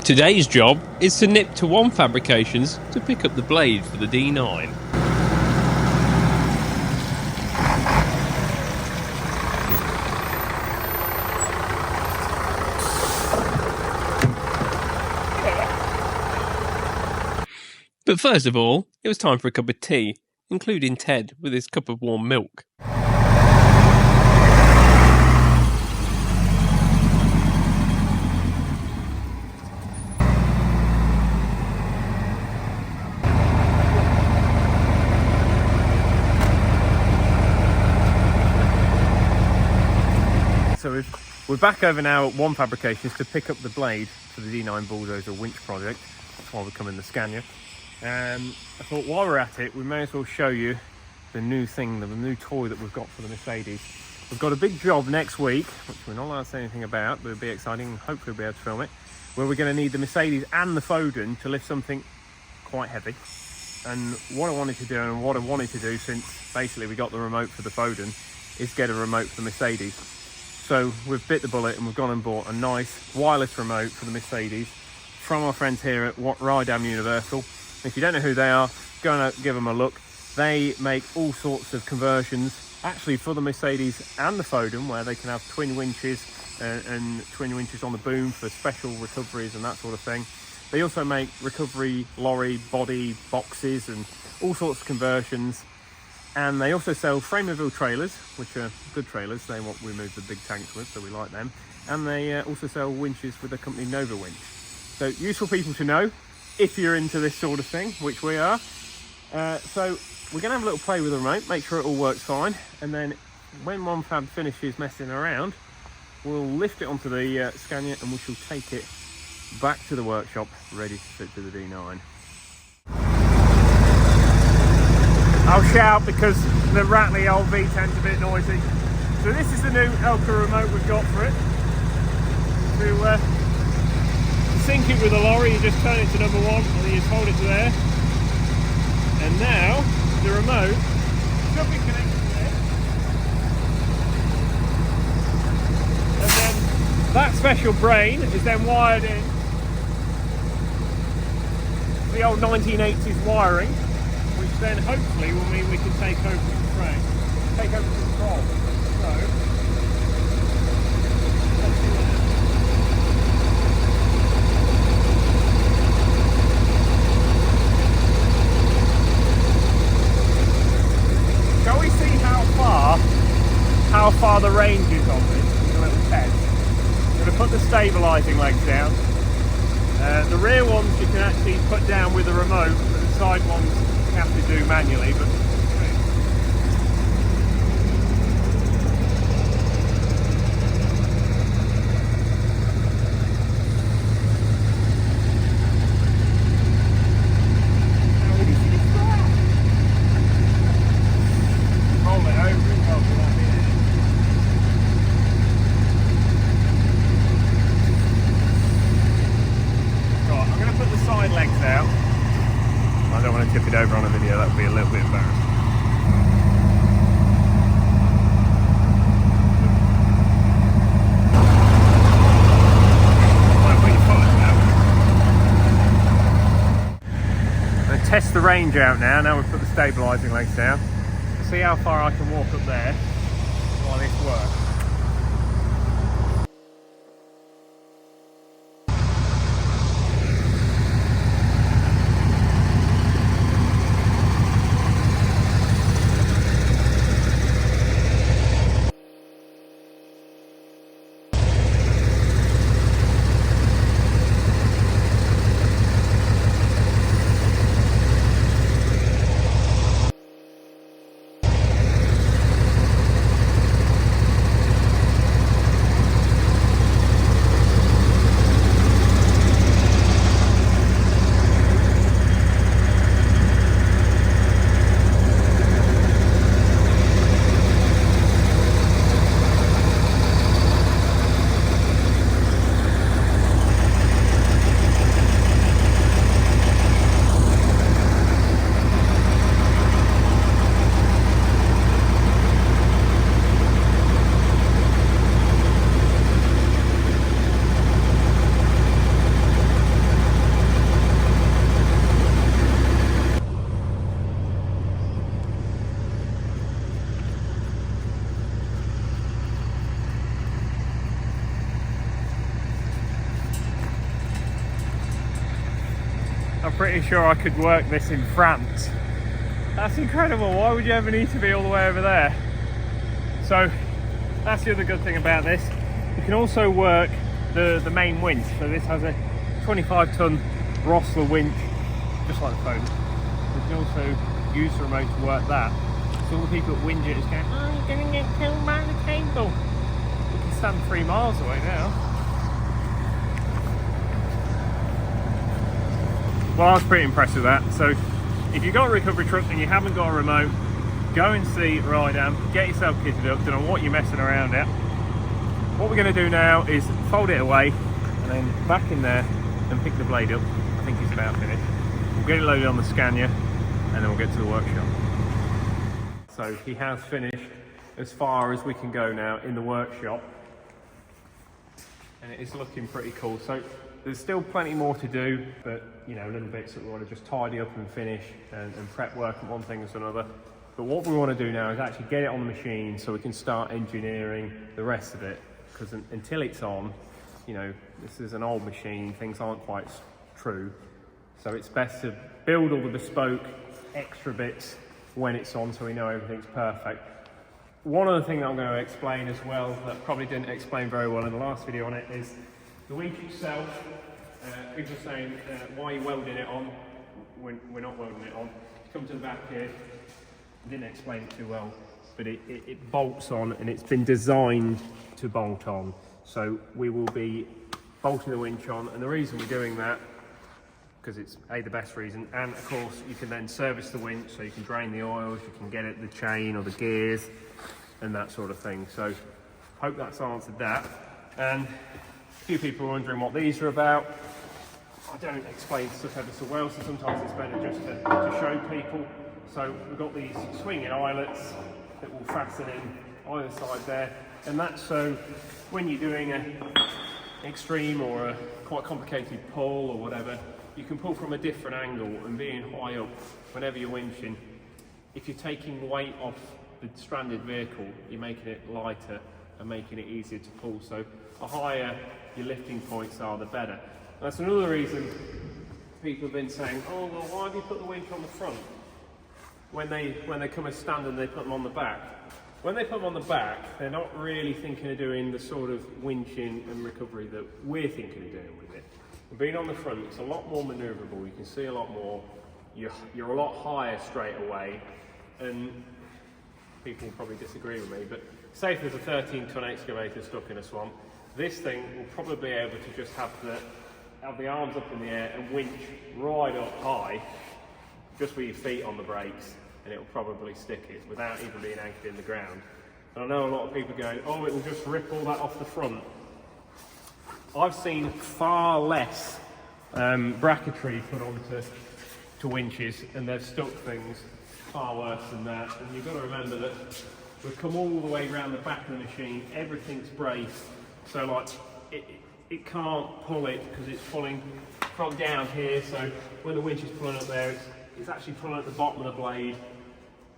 Today's job is to nip to One Fabrications to pick up the blade for the D9. But first of all, it was time for a cup of tea, including Ted with his cup of warm milk. So we're back over now at One Fabrications to pick up the blade for the D9 bulldozer winch project while we're coming the Scania. I thought while we're at it, we may as well show you the new thing, the new toy that we've got for the Mercedes. We've got a big job next week, which we're not allowed to say anything about, but it'll be exciting and hopefully we'll be able to film it, where we're going to need the Mercedes and the Foden to lift something quite heavy. And what I wanted to do since basically we got the remote for the Foden is get a remote for the Mercedes. So we've bit the bullet and we've gone and bought a nice wireless remote for the Mercedes from our friends here at Rydam Universal. If you don't know who they are, go and give them a look. They make all sorts of conversions, actually for the Mercedes and the Foden, where they can have twin winches and twin winches on the boom for special recoveries and that sort of thing. They also make recovery lorry body boxes and all sorts of conversions. And they also sell frame reveal trailers, which are good trailers. They what we move the big tanks with, so we like them. And they also sell winches with the company Nova Winch. So useful people to know if you're into this sort of thing, which we are. So we're going to have a little play with the remote, make sure it all works fine, and then when One Fab finishes messing around, we'll lift it onto the Scania and we shall take it back to the workshop ready to fit to the D9. I'll shout because the rattly old V10's a bit noisy. So this is the new Elka remote we've got for it. To sync it with a lorry, you just turn it to number 1 and then you just hold it to there. And now the remote should be connected to there. And then that special brain is then wired in the old 1980s wiring, which then hopefully will mean we can take over control. So let's see what happens. Shall we see how far the range is on this? A little test. I'm going to put the stabilising legs down. The rear ones you can actually put down with the remote, but the side ones you have to do manually. But tip it over on a video, that would be a little bit embarrassing. I'm going to test the range out now we've put the stabilising legs down. See how far I can walk up there while this works. I'm pretty sure I could work this in France. That's incredible. Why would you ever need to be all the way over there? So that's the other good thing about this. You can also work the main winch. So this has a 25-ton Rossler winch, just like the phone. You can also use the remote to work that. So all the people at Winch is going, oh, you're going to get killed by the cable. You can stand 3 miles away now. Well, I was pretty impressed with that. So if you've got a recovery truck and you haven't got a remote, go and see Rydam, get yourself kitted up, don't know what you're messing around at. What we're going to do now is fold it away and then back in there and pick the blade up. I think it's about finished. We'll get it loaded on the Scania and then we'll get to the workshop. So he has finished as far as we can go now in the workshop, and it is looking pretty cool. So there's still plenty more to do, but you know, little bits that we want to just tidy up and finish and prep work on one thing and another. But what we want to do now is actually get it on the machine so we can start engineering the rest of it, because until it's on, you know, this is an old machine, things aren't quite true. So it's best to build all the bespoke extra bits when it's on so we know everything's perfect. One other thing that I'm going to explain as well that I probably didn't explain very well in the last video on it is the winch itself. People are saying, why are you welding it on when we're not welding it on? Come to the back here. I didn't explain it too well, but it bolts on and it's been designed to bolt on. So we will be bolting the winch on, and the reason we're doing that, because it's the best reason, and of course you can then service the winch, so you can drain the oils, you can get it the chain or the gears and that sort of thing. So hope that's answered that. And a few people are wondering what these are about. I don't explain stuff ever so well, so sometimes it's better just to show people. So we've got these swinging eyelets that will fasten in either side there, and that's so when you're doing an extreme or a quite complicated pull or whatever, you can pull from a different angle, and being high up whenever you're winching, if you're taking weight off the stranded vehicle, you're making it lighter and making it easier to pull. So the higher your lifting points are, the better. That's another reason people have been saying, oh well, why have you put the winch on the front when they come as standard, they put them on the back? When they put them on the back, they're not really thinking of doing the sort of winching and recovery that we're thinking of doing with it. Being on the front, it's a lot more manoeuvrable, you can see a lot more, you're a lot higher straight away, and people will probably disagree with me, but say if there's a 13-ton excavator stuck in a swamp, this thing will probably be able to just have the arms up in the air and winch right up high, just with your feet on the brakes, and it'll probably stick it without even being anchored in the ground. And I know a lot of people going, oh, it will just rip all that off the front. I've seen far less bracketry put onto winches, and they've stuck things far worse than that. And you've got to remember that we've come all the way around the back of the machine, everything's braced, so like it can't pull it because it's pulling from down here, so when the winch is pulling up there, it's actually pulling at the bottom of the blade.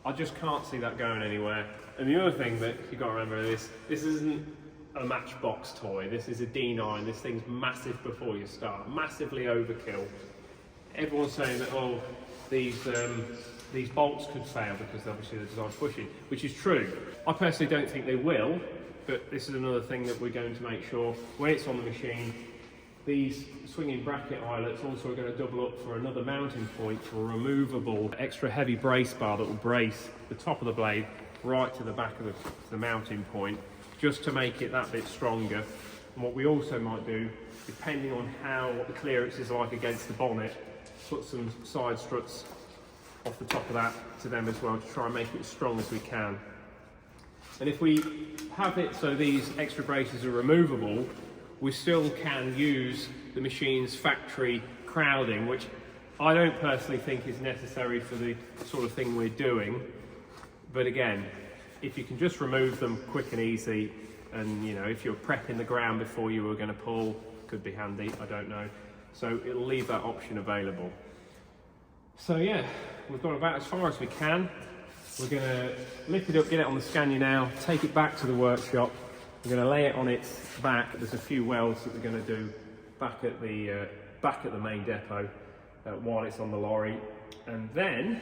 I just can't see that going anywhere. And the other thing that you've got to remember is this isn't a Matchbox toy, this is a D9, this thing's massive before you start, massively overkill. Everyone's saying that, oh, these bolts could fail because obviously they're designed for pushing, which is true. I personally don't think they will, but this is another thing that we're going to make sure when it's on the machine. These swinging bracket eyelets also are going to double up for another mounting point for a removable extra heavy brace bar that will brace the top of the blade right to the back of the mounting point, just to make it that bit stronger. And what we also might do, depending on what the clearance is like against the bonnet, put some side struts off the top of that to them as well, to try and make it as strong as we can. And if we have it so these extra braces are removable, we still can use the machine's factory crowding, which I don't personally think is necessary for the sort of thing we're doing. But again, if you can just remove them quick and easy, and you know, if you're prepping the ground before you were going to pull, could be handy, I don't know. So it'll leave that option available. So yeah, we've got about as far as we can. We're going to lift it up, get it on the Scania now, take it back to the workshop. We're going to lay it on its back. There's a few welds that we're going to do back at the main depot, while it's on the lorry, and then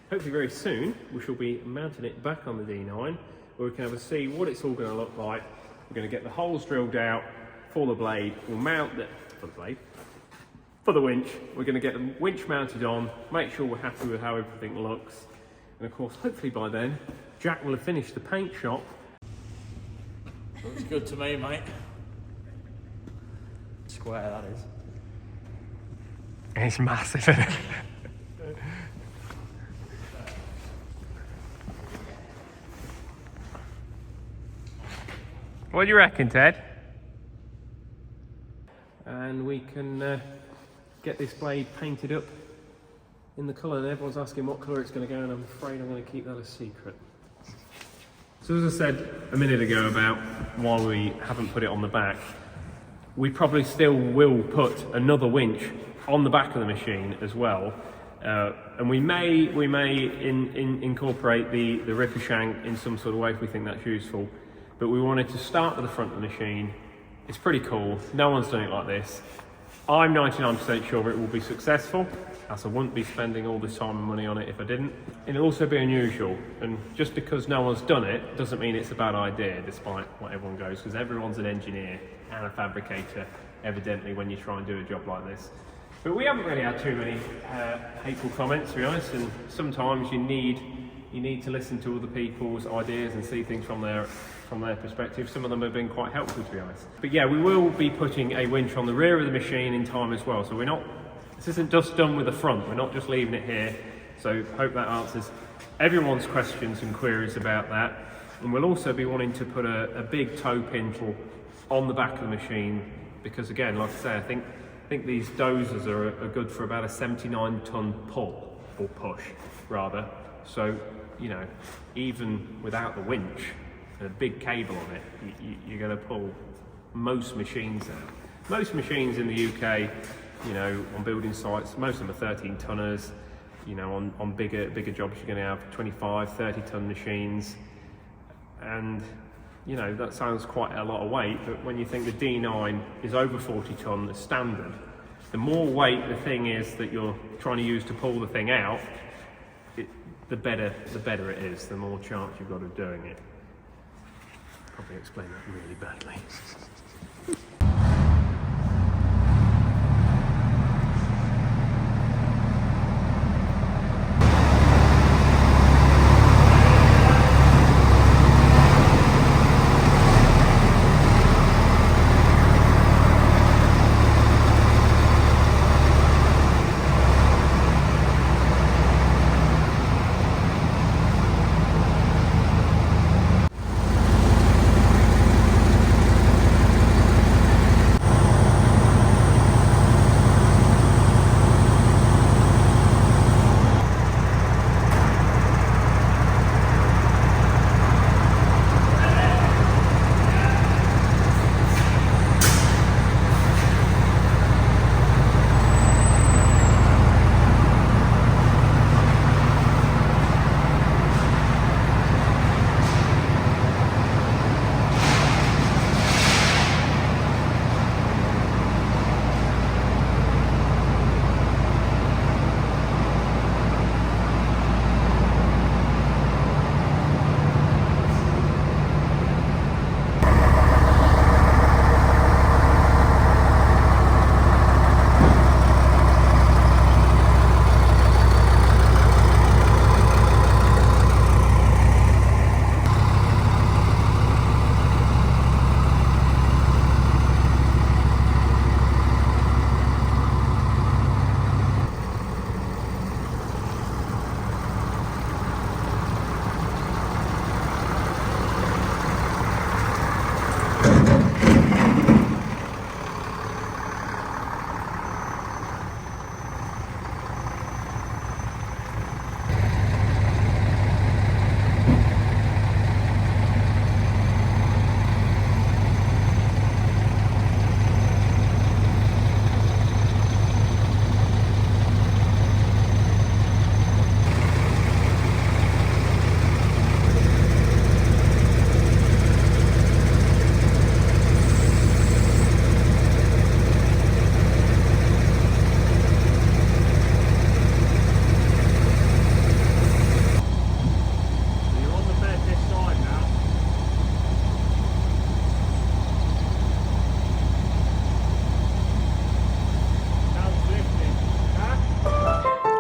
hopefully very soon we shall be mounting it back on the D9, where we can have a see what it's all going to look like. We're going to get the holes drilled out for the blade. We'll mount it for the winch. We're going to get the winch mounted on, make sure we're happy with how everything looks, and of course hopefully by then Jack will have finished the paint shop. Looks good to me, mate. Square, that is. It's massive, isn't it? What do you reckon, Ted? And we can get this blade painted up in the colour, and everyone's asking what colour it's going to go, and I'm afraid I'm going to keep that a secret. So as I said a minute ago about why we haven't put it on the back, we probably still will put another winch on the back of the machine as well, and we may incorporate the ripper shank in some sort of way if we think that's useful. But we wanted to start with the front of the machine. It's pretty cool. No one's done it like this. I'm 99% sure it will be successful, as I wouldn't be spending all this time and money on it if I didn't. And it'll also be unusual. And just because no one's done it doesn't mean it's a bad idea, despite what everyone goes, because everyone's an engineer and a fabricator, evidently, when you try and do a job like this. But we haven't really had too many hateful comments, to be honest, and sometimes you need to listen to other people's ideas and see things from their perspective. Some of them have been quite helpful, to be honest. But yeah, we will be putting a winch on the rear of the machine in time as well. So this isn't just done with the front, we're not just leaving it here. So hope that answers everyone's questions and queries about that. And we'll also be wanting to put a big toe pintle on the back of the machine, because again, like I say, I think these dozers are good for about a 79-ton pull, or push rather. So, you know, even without the winch and a big cable on it, you're going to pull most machines out. Most machines in the UK, you know, on building sites, most of them are 13-tonners. You know, on bigger jobs, you're going to have 25, 30-ton machines. And, you know, that sounds quite a lot of weight, but when you think the D9 is over 40 ton as standard, the more weight the thing is that you're trying to use to pull the thing out, the better it is, the more chance you've got of doing it. Probably explained that really badly.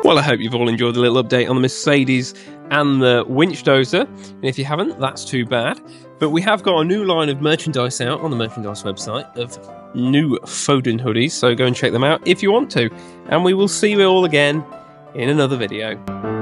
Well, I hope you've all enjoyed the little update on the Mercedes and the Winch Dozer. And if you haven't, that's too bad. But we have got a new line of merchandise out on the merchandise website of new Foden hoodies. So go and check them out if you want to. And we will see you all again in another video.